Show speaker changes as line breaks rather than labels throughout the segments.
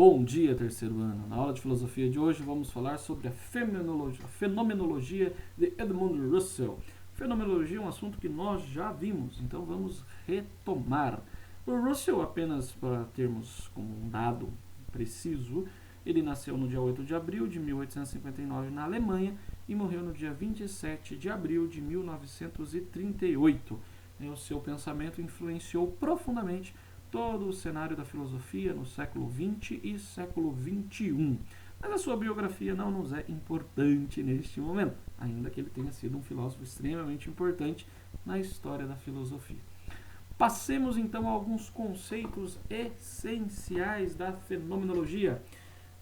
Bom dia, terceiro ano. Na aula de filosofia de hoje vamos falar sobre a fenomenologia de Edmund Russell. Fenomenologia é um assunto que nós já vimos, então vamos retomar. O Russell, apenas para termos como um dado preciso, ele nasceu no dia 8 de abril de 1859 na Alemanha e morreu no dia 27 de abril de 1938. O seu pensamento influenciou profundamente todo o cenário da filosofia no século XX e século XXI. Mas a sua biografia não nos é importante neste momento, ainda que ele tenha sido um filósofo extremamente importante na história da filosofia. Passemos então a alguns conceitos essenciais da fenomenologia.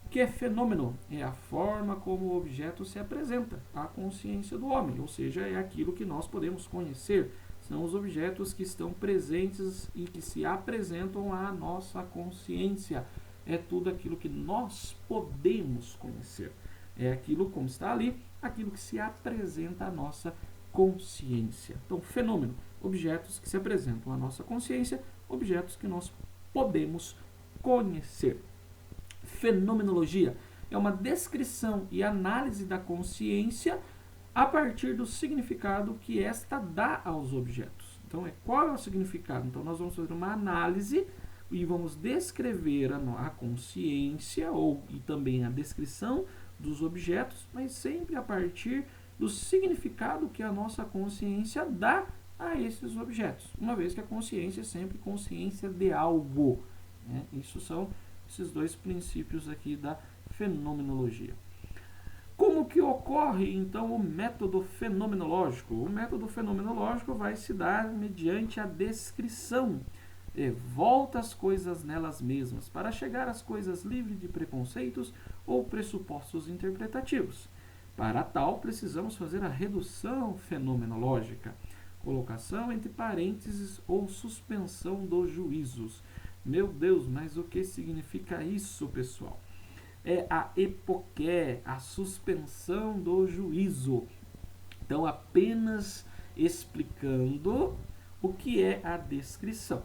O que é fenômeno? É a forma como o objeto se apresenta à consciência do homem, ou seja, é aquilo que nós podemos conhecer. São os objetos que estão presentes e que se apresentam à nossa consciência. É tudo aquilo que nós podemos conhecer. É aquilo, como está ali, aquilo que se apresenta à nossa consciência. Então, fenômeno, objetos que se apresentam à nossa consciência, objetos que nós podemos conhecer. Fenomenologia é uma descrição e análise da consciência a partir do significado que esta dá aos objetos. Então, qual é o significado? Então, nós vamos fazer uma análise e vamos descrever a consciência e também a descrição dos objetos, mas sempre a partir do significado que a nossa consciência dá a esses objetos, uma vez que a consciência é sempre consciência de algo. Isso são esses dois princípios aqui da fenomenologia. Como que ocorre, então, o método fenomenológico? O método fenomenológico vai se dar mediante a descrição. Volta as coisas nelas mesmas, para chegar às coisas livres de preconceitos ou pressupostos interpretativos. Para tal, precisamos fazer a redução fenomenológica, colocação entre parênteses ou suspensão dos juízos. Meu Deus, mas o que significa isso, pessoal? É a epoqué, a suspensão do juízo. Então, apenas explicando o que é a descrição.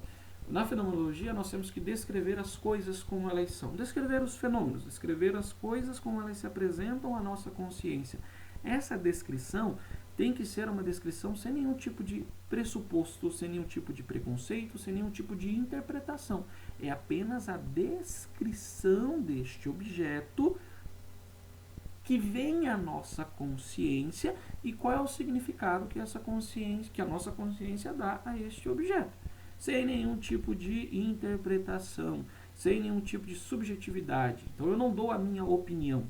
Na fenomenologia, nós temos que descrever as coisas como elas são. Descrever os fenômenos, descrever as coisas como elas se apresentam à nossa consciência. Essa descrição tem que ser uma descrição sem nenhum tipo de pressuposto, sem nenhum tipo de preconceito, sem nenhum tipo de interpretação. É apenas a descrição deste objeto que vem à nossa consciência e qual é o significado que a nossa consciência dá a este objeto. Sem nenhum tipo de interpretação, sem nenhum tipo de subjetividade. Então eu não dou a minha opinião,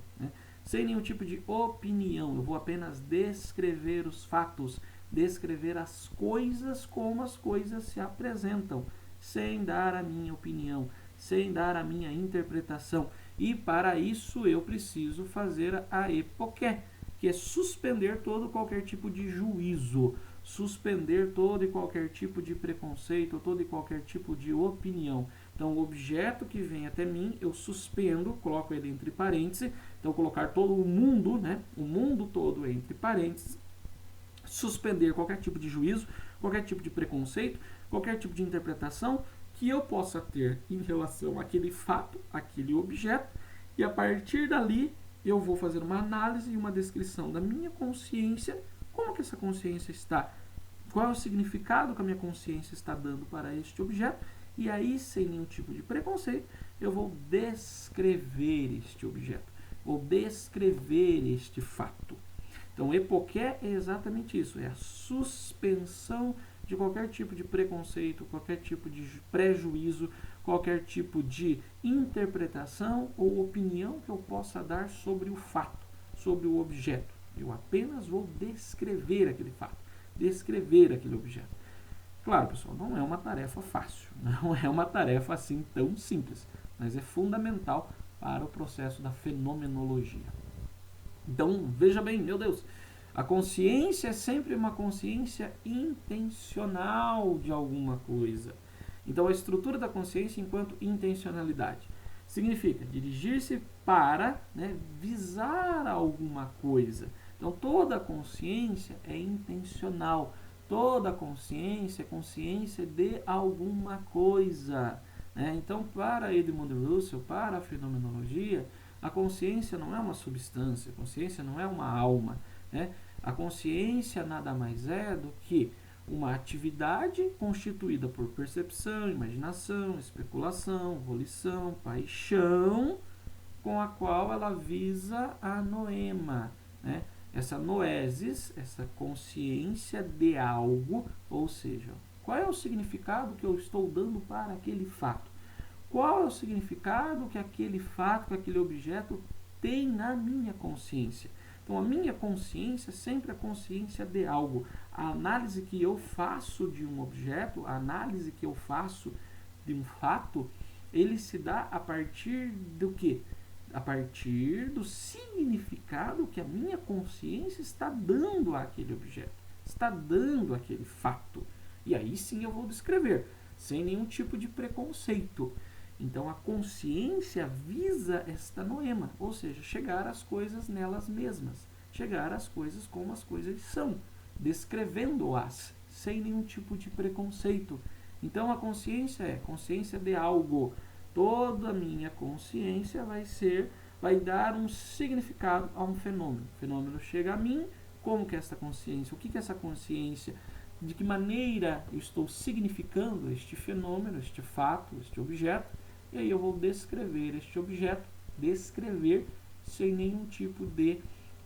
sem nenhum tipo de opinião, eu vou apenas descrever os fatos, descrever as coisas como as coisas se apresentam, sem dar a minha opinião, sem dar a minha interpretação. E para isso eu preciso fazer a epoqué, que é suspender todo qualquer tipo de juízo, suspender todo e qualquer tipo de preconceito, todo e qualquer tipo de opinião. Então, o objeto que vem até mim, eu suspendo, coloco ele entre parênteses. Então, colocar todo o mundo, o mundo todo entre parênteses, suspender qualquer tipo de juízo, qualquer tipo de preconceito, qualquer tipo de interpretação que eu possa ter em relação àquele fato, àquele objeto, e a partir dali eu vou fazer uma análise e uma descrição da minha consciência, como que essa consciência está, qual é o significado que a minha consciência está dando para este objeto, e aí, sem nenhum tipo de preconceito, eu vou descrever este objeto, vou descrever este fato. Então, epoqué é exatamente isso, é a suspensão de qualquer tipo de preconceito, qualquer tipo de prejuízo, qualquer tipo de interpretação ou opinião que eu possa dar sobre o fato, sobre o objeto. Eu apenas vou descrever aquele fato, descrever aquele objeto. Claro, pessoal, não é uma tarefa fácil, não é uma tarefa assim tão simples, mas é fundamental para o processo da fenomenologia. Então, veja bem, meu Deus, a consciência é sempre uma consciência intencional de alguma coisa. Então, a estrutura da consciência enquanto intencionalidade significa dirigir-se para visar alguma coisa. Então, toda a consciência é intencional. Toda consciência é consciência de alguma coisa. né? Então, para Edmund Russell, para a fenomenologia, a consciência não é uma substância, a consciência não é uma alma, né? A consciência nada mais é do que uma atividade constituída por percepção, imaginação, especulação, volição, paixão, com a qual ela visa a noema, né? Essa noesis, essa consciência de algo, ou seja, qual é o significado que eu estou dando para aquele fato? Qual é o significado que aquele fato, que aquele objeto tem na minha consciência? Então, a minha consciência sempre é consciência de algo. A análise que eu faço de um objeto, a análise que eu faço de um fato, ele se dá a partir do quê? A partir do significado que a minha consciência está dando àquele objeto, está dando àquele fato. E aí sim eu vou descrever, sem nenhum tipo de preconceito. Então a consciência visa esta noema, ou seja, chegar às coisas nelas mesmas, chegar às coisas como as coisas são, descrevendo-as, sem nenhum tipo de preconceito. Então a consciência é consciência de algo. Toda a minha consciência vai dar um significado a um fenômeno. O fenômeno chega a mim, como que essa consciência, o que essa consciência, de que maneira eu estou significando este fenômeno, este fato, este objeto, e aí eu vou descrever este objeto, descrever sem nenhum tipo de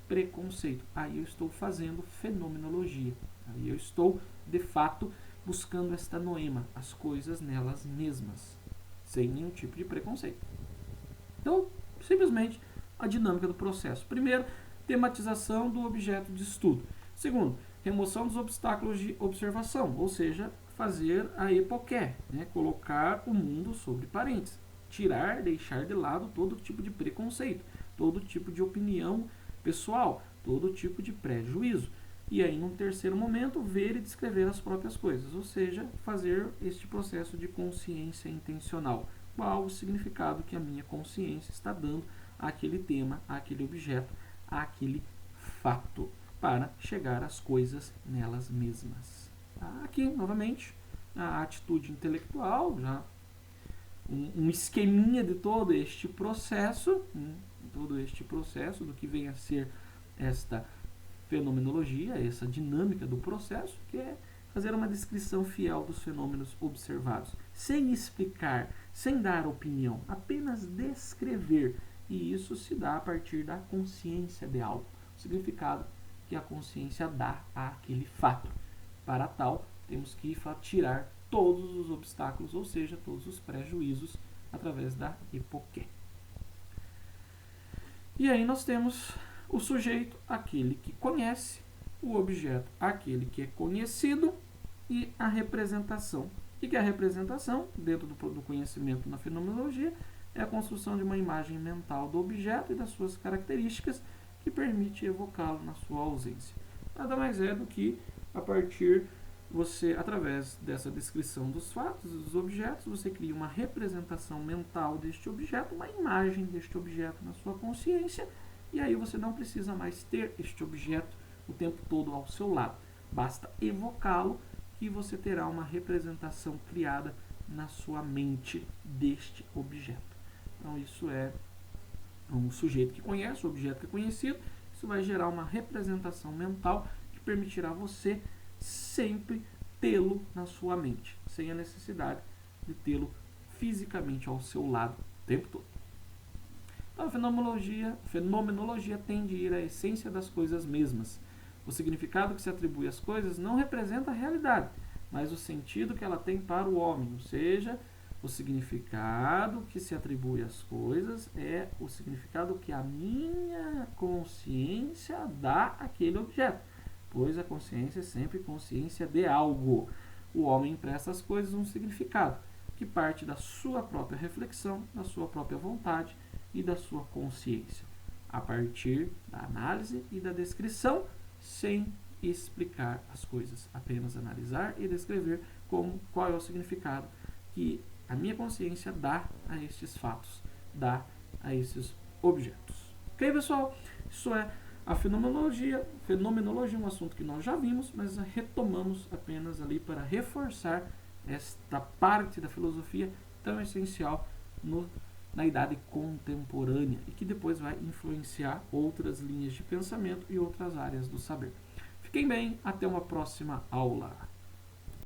preconceito. Aí eu estou fazendo fenomenologia. Aí eu estou, de fato, buscando esta noema, as coisas nelas mesmas, sem nenhum tipo de preconceito. Então, simplesmente a dinâmica do processo. Primeiro, tematização do objeto de estudo. Segundo, remoção dos obstáculos de observação, ou seja, fazer a epoqué, né? Colocar o mundo sobre parênteses, tirar, deixar de lado todo tipo de preconceito, todo tipo de opinião pessoal, todo tipo de prejuízo. E aí, num terceiro momento, ver e descrever as próprias coisas, ou seja, fazer este processo de consciência intencional. Qual o significado que a minha consciência está dando àquele tema, àquele objeto, àquele fato, para chegar às coisas nelas mesmas. Aqui, novamente, a atitude intelectual, já um esqueminha de todo este processo, do que vem a ser esta fenomenologia, essa dinâmica do processo, que é fazer uma descrição fiel dos fenômenos observados, sem explicar, sem dar opinião, apenas descrever. E isso se dá a partir da consciência de algo, o significado que a consciência dá àquele fato. Para tal, temos que tirar todos os obstáculos, ou seja, todos os prejuízos, através da epoqué. E aí nós temos o sujeito, aquele que conhece, o objeto, aquele que é conhecido, e a representação. O que é a representação? Dentro do conhecimento na fenomenologia, é a construção de uma imagem mental do objeto e das suas características, que permite evocá-lo na sua ausência. Nada mais é do que, a partir através dessa descrição dos fatos e dos objetos, você cria uma representação mental deste objeto, uma imagem deste objeto na sua consciência, e aí você não precisa mais ter este objeto o tempo todo ao seu lado. Basta evocá-lo que você terá uma representação criada na sua mente deste objeto. Então isso é um sujeito que conhece, o objeto que é conhecido. Isso vai gerar uma representação mental que permitirá você sempre tê-lo na sua mente, sem a necessidade de tê-lo fisicamente ao seu lado o tempo todo. Então a fenomenologia tende a ir à essência das coisas mesmas. O significado que se atribui às coisas não representa a realidade, mas o sentido que ela tem para o homem, ou seja, o significado que se atribui às coisas é o significado que a minha consciência dá àquele objeto, pois a consciência é sempre consciência de algo. O homem empresta às coisas um significado que parte da sua própria reflexão, da sua própria vontade e da sua consciência, a partir da análise e da descrição, sem explicar as coisas, apenas analisar e descrever qual é o significado que a minha consciência dá a estes fatos, dá a esses objetos. Ok, pessoal? Isso é a fenomenologia. Fenomenologia é um assunto que nós já vimos, mas retomamos apenas ali para reforçar esta parte da filosofia tão essencial na idade contemporânea e que depois vai influenciar outras linhas de pensamento e outras áreas do saber. Fiquem bem, até uma próxima aula.